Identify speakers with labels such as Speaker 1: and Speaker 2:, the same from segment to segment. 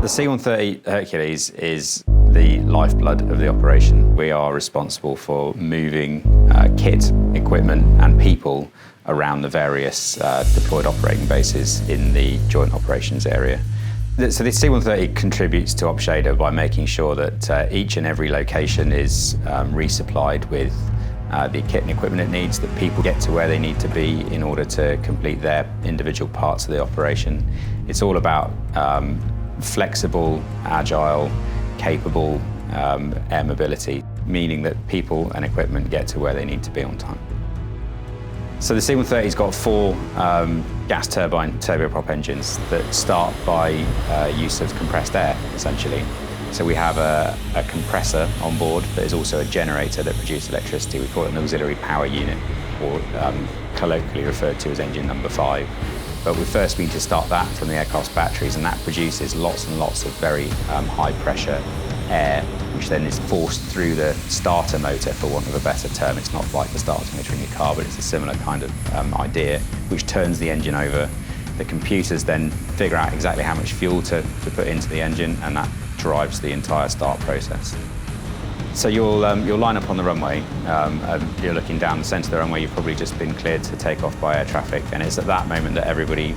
Speaker 1: The C-130 Hercules is the lifeblood of the operation. We are responsible for moving kit, equipment and people around the various deployed operating bases in the joint operations area. So the C-130 contributes to OpShader by making sure that each and every location is resupplied with the kit and equipment it needs, that people get to where they need to be in order to complete their individual parts of the operation. It's all about flexible, agile, capable air mobility, meaning that people and equipment get to where they need to be on time. So the C-130's got four gas turbine turboprop engines that start by use of compressed air, essentially. So we have a compressor on board that is also a generator that produces electricity. We call it an auxiliary power unit, or colloquially referred to as engine number 5. But we first need to start that from the aircraft's batteries, and that produces lots and lots of very high pressure air, which then is forced through the starter motor, for want of a better term. It's not like the starter motor in your car, but it's a similar kind of idea, which turns the engine over. The computers then figure out exactly how much fuel to put into the engine, and that drives the entire start process. So you'll line up on the runway, you're looking down the centre of the runway. You've probably just been cleared to take off by air traffic, and it's at that moment that everybody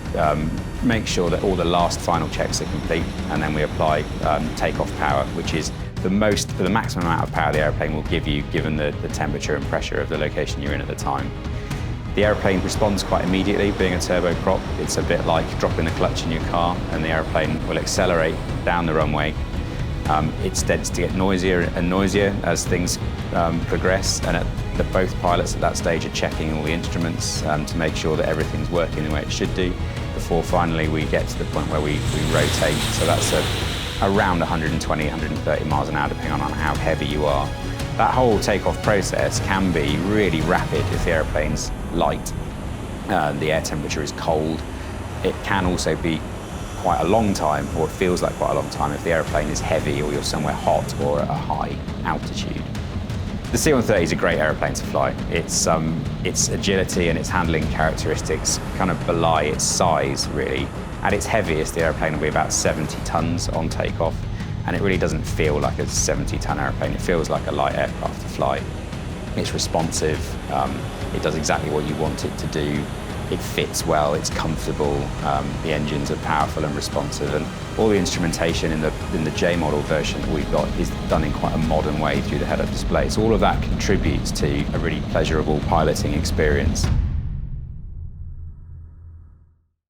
Speaker 1: makes sure that all the last final checks are complete, and then we apply takeoff power, which is the maximum amount of power the airplane will give you given the temperature and pressure of the location you're in at the time. The airplane responds quite immediately. Being a turboprop, it's a bit like dropping the clutch in your car, and the airplane will accelerate down the runway. It tends to get noisier and noisier as things progress, and both pilots at that stage are checking all the instruments to make sure that everything's working the way it should do before finally we get to the point where we rotate. So that's around 120, 130 miles an hour, depending on how heavy you are. That whole takeoff process can be really rapid if the airplane's light, the air temperature is cold. It can also be quite a long time, or it feels like quite a long time, if the airplane is heavy or you're somewhere hot or at a high altitude. The C-130 is a great airplane to fly. Its agility and its handling characteristics kind of belie its size, really. At its heaviest, the airplane will be about 70 tons on takeoff, and it really doesn't feel like a 70-ton airplane. It feels like a light aircraft to fly. It's responsive, it does exactly what you want it to do. It fits well, it's comfortable, the engines are powerful and responsive, and all the instrumentation in the J model version that we've got is done in quite a modern way through the head-up display. So all of that contributes to a really pleasurable piloting experience.